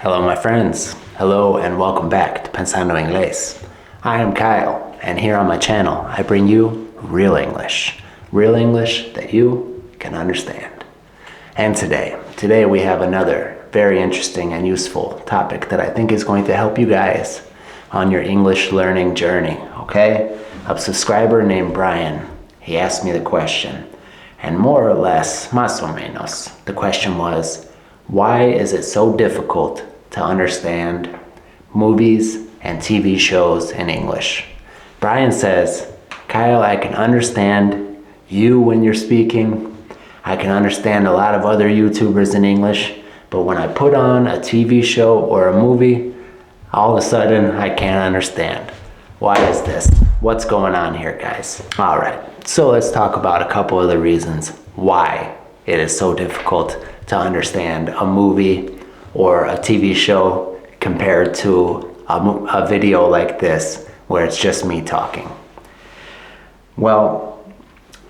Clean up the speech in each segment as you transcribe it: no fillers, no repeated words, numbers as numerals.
Hello, my friends. Hello, and welcome back to Pensando Inglés. I am Kyle, and here on my channel, I bring you real English that you can understand. And today we have another very interesting and useful topic that I think is going to help you guys on your English learning journey, okay? A subscriber named Brian, he asked me the question, and more or less, más o menos, the question was, why is it so difficult to understand movies and TV shows in English? Brian says, Kyle, I can understand you when you're speaking. I can understand a lot of other YouTubers in English, but when I put on a TV show or a movie, all of a sudden I can't understand. Why is this? What's going on here, guys? All right, so let's talk about a couple of the reasons why it is so difficult to understand a movie or a TV show compared to a video like this where it's just me talking. Well,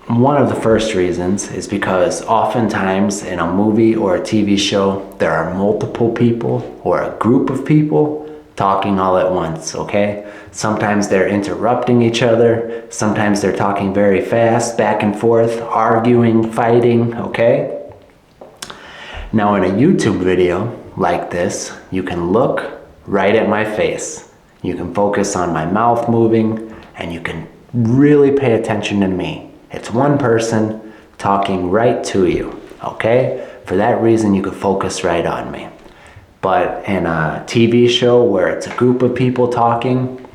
one of the first reasons is because oftentimes in a movie or a TV show, there are multiple people or a group of people talking all at once, okay? Sometimes they're interrupting each other. Sometimes they're talking very fast, back and forth, arguing, fighting, okay? Now in a YouTube video like this, you can look right at my face. You can focus on my mouth moving and you can really pay attention to me. It's one person talking right to you, okay? For that reason, you can focus right on me. But in a TV show where it's a group of people talking,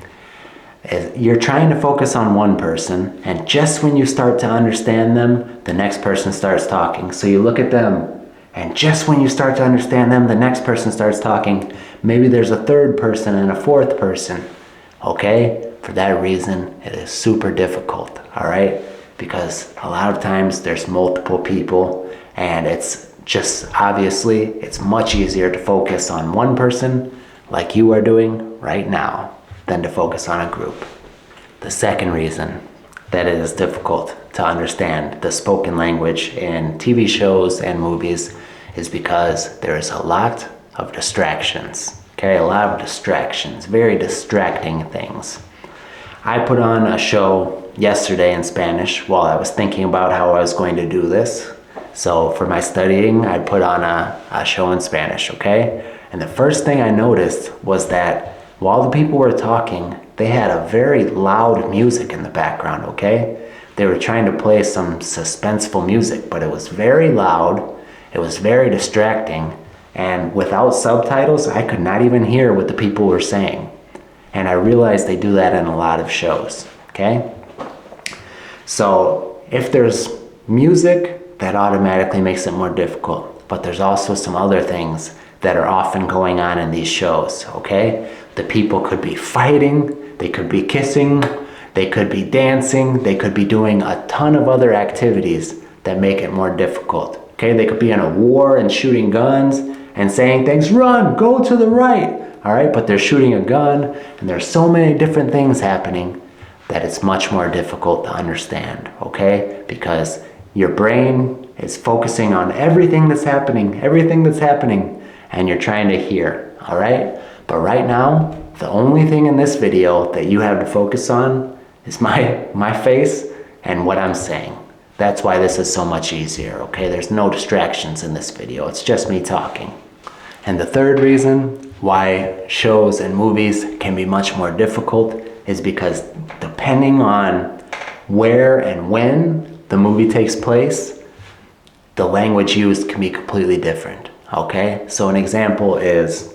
you're trying to focus on one person, and just when you start to understand them, the next person starts talking. So you look at them, and just when you start to understand them, the next person starts talking. Maybe there's a third person and a fourth person, okay? For that reason, it is super difficult, all right? Because a lot of times there's multiple people, and it's just obviously, it's much easier to focus on one person like you are doing right now than to focus on a group. The second reason that it is difficult to understand the spoken language in TV shows and movies is because there is a lot of distractions, okay? A lot of distractions, very distracting things. I put on a show yesterday in Spanish while I was thinking about how I was going to do this. So for my studying, I put on a show in Spanish, okay? And the first thing I noticed was that while the people were talking, they had a very loud music in the background, okay? They were trying to play some suspenseful music, but it was very loud, it was very distracting, and without subtitles, I could not even hear what the people were saying. And I realized they do that in a lot of shows, okay? So if there's music, that automatically makes it more difficult. But there's also some other things that are often going on in these shows, okay? The people could be fighting, they could be kissing, they could be dancing, they could be doing a ton of other activities that make it more difficult, okay? They could be in a war and shooting guns and saying things, run, go to the right, all right? But they're shooting a gun and there's so many different things happening that it's much more difficult to understand, okay? Because your brain is focusing on everything that's happening, and you're trying to hear, all right? But right now, the only thing in this video that you have to focus on is my face and what I'm saying. That's why this is so much easier, okay? There's no distractions in this video. It's just me talking. And the third reason why shows and movies can be much more difficult is because depending on where and when the movie takes place, the language used can be completely different, okay? So an example is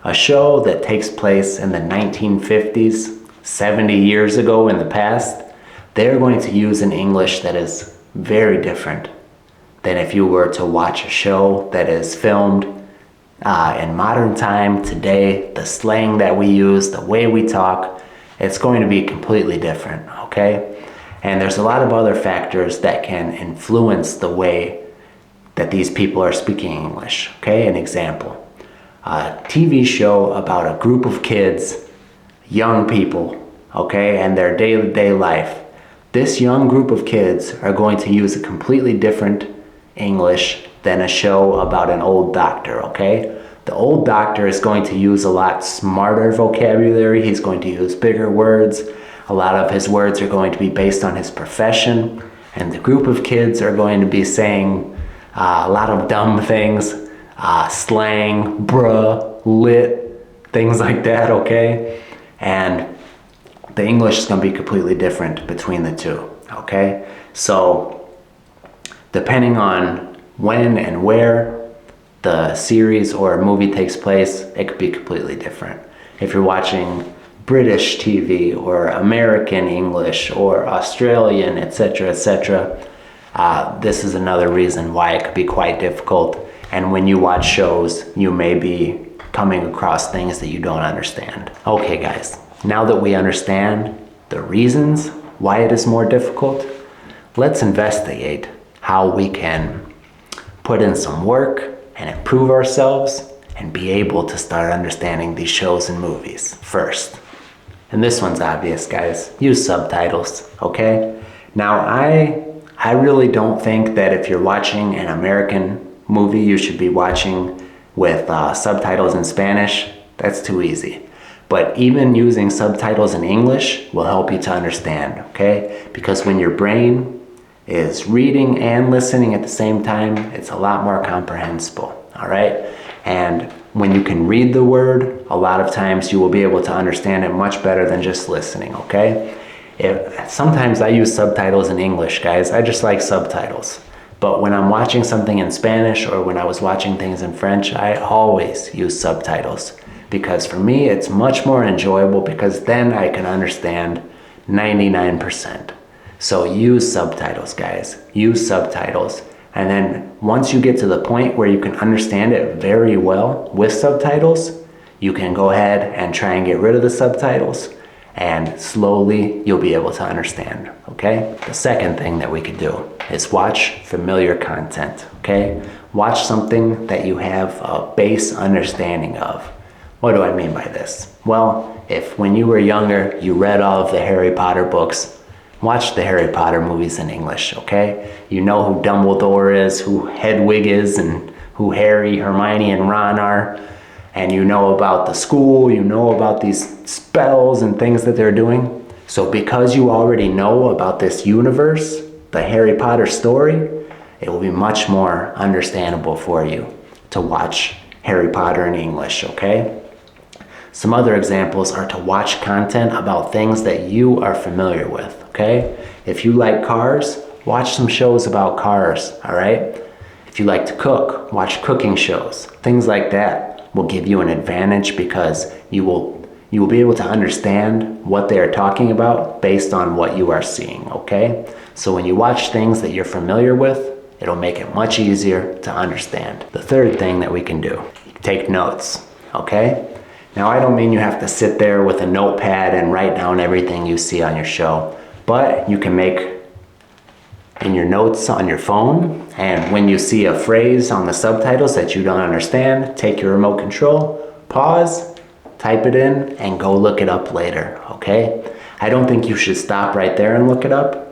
a show that takes place in the 1950s, 70 years ago in the past, they're going to use an English that is very different than if you were to watch a show that is filmed in modern time, today. The slang that we use, the way we talk, it's going to be completely different, okay? And there's a lot of other factors that can influence the way that these people are speaking English, okay? An example, a TV show about a group of kids, young people, okay, and their day-to-day life. This young group of kids are going to use a completely different English than a show about an old doctor, okay? The old doctor is going to use a lot smarter vocabulary. He's going to use bigger words. A lot of his words are going to be based on his profession. And the group of kids are going to be saying a lot of dumb things, slang, bruh, lit, things like that, okay? And the English is going to be completely different between the two, okay? So depending on when and where the series or movie takes place, it could be completely different. If you're watching British TV or American English or Australian, etc., etc., this is another reason why it could be quite difficult. And when you watch shows, you may be coming across things that you don't understand. Okay, guys, now that we understand the reasons why it is more difficult, let's investigate how we can put in some work and improve ourselves and be able to start understanding these shows and movies first. And this one's obvious, guys. Use subtitles, okay? Now, I really don't think that if you're watching an American movie, you should be watching with subtitles in Spanish. That's too easy. But even using subtitles in English will help you to understand, okay? Because when your brain is reading and listening at the same time, it's a lot more comprehensible, all right? And when you can read the word, a lot of times you will be able to understand it much better than just listening, okay? Sometimes I use subtitles in English, guys. I just like subtitles. But when I'm watching something in Spanish or when I was watching things in French, I always use subtitles. Because for me, it's much more enjoyable because then I can understand 99%. So use subtitles, guys. Use subtitles. And then once you get to the point where you can understand it very well with subtitles, you can go ahead and try and get rid of the subtitles, and slowly you'll be able to understand, okay? The second thing that we could do is watch familiar content, okay? Watch something that you have a base understanding of. What do I mean by this? Well, if when you were younger, you read all of the Harry Potter books, watch the Harry Potter movies in English, okay? You know who Dumbledore is, who Hedwig is, and who Harry, Hermione, and Ron are. And you know about the school, you know about these spells and things that they're doing. So because you already know about this universe, the Harry Potter story, it will be much more understandable for you to watch Harry Potter in English, okay? Some other examples are to watch content about things that you are familiar with, okay? If you like cars, watch some shows about cars, all right? If you like to cook, watch cooking shows. Things like that will give you an advantage because you will be able to understand what they are talking about based on what you are seeing, okay? So when you watch things that you're familiar with, it'll make it much easier to understand. The third thing that we can do, take notes, okay? Now, I don't mean you have to sit there with a notepad and write down everything you see on your show, but you can make in your notes on your phone, and when you see a phrase on the subtitles that you don't understand, take your remote control, pause, type it in, and go look it up later, okay? I don't think you should stop right there and look it up.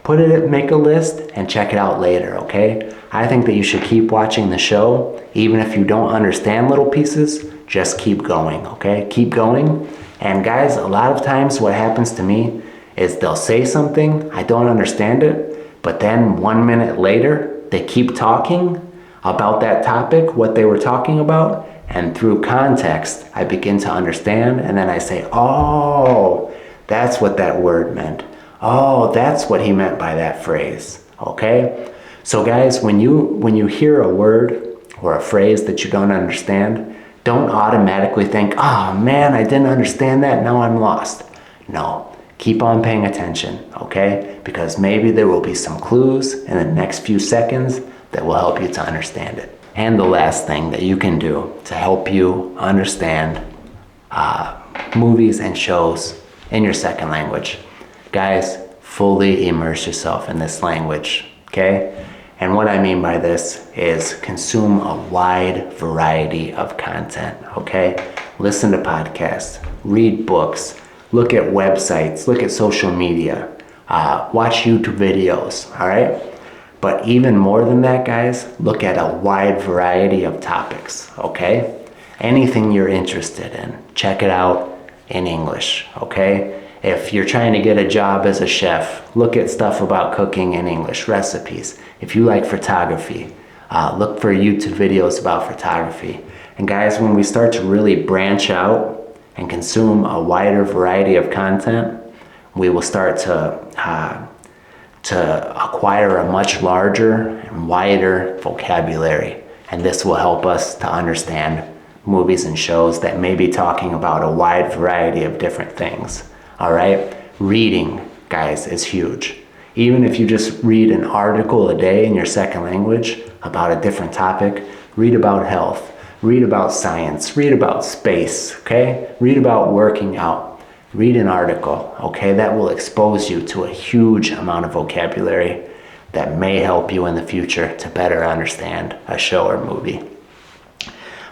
Make a list and check it out later, okay? I think that you should keep watching the show, even if you don't understand little pieces, just keep going, okay? Keep going. And guys, a lot of times what happens to me is they'll say something, I don't understand it, but then 1 minute later, they keep talking about that topic, what they were talking about, and through context, I begin to understand, and then I say, oh, that's what that word meant. Oh, that's what he meant by that phrase, okay? So guys, when you hear a word or a phrase that you don't understand, don't automatically think, oh man, I didn't understand that, now I'm lost. No, keep on paying attention, okay? Because maybe there will be some clues in the next few seconds that will help you to understand it. And the last thing that you can do to help you understand movies and shows in your second language. Guys, fully immerse yourself in this language, okay? And what I mean by this is consume a wide variety of content, okay? Listen to podcasts, read books, look at websites, look at social media, watch YouTube videos, all right? But even more than that, guys, look at a wide variety of topics, okay? anything you're interested in, check it out in English, okay? If you're trying to get a job as a chef, look at stuff about cooking in English, recipes. If you like photography, look for YouTube videos about photography. And guys, when we start to really branch out and consume a wider variety of content, we will start to acquire a much larger and wider vocabulary. And this will help us to understand movies and shows that may be talking about a wide variety of different things. All right? Reading, guys, is huge. Even if you just read an article a day in your second language about a different topic, read about health, read about science, read about space, okay? Read about working out, read an article, okay? That will expose you to a huge amount of vocabulary that may help you in the future to better understand a show or movie.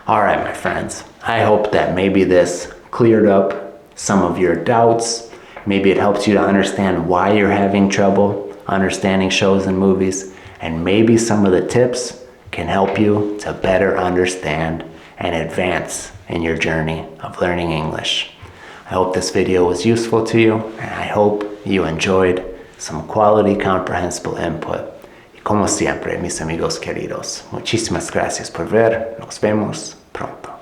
All right, my friends, I hope that maybe this cleared up some of your doubts. Maybe it helps you to understand why you're having trouble understanding shows and movies, and maybe some of the tips can help you to better understand and advance in your journey of learning English. I hope this video was useful to you, and I hope you enjoyed some quality comprehensible input. Y como siempre, mis amigos queridos, muchísimas gracias por ver. Nos vemos pronto.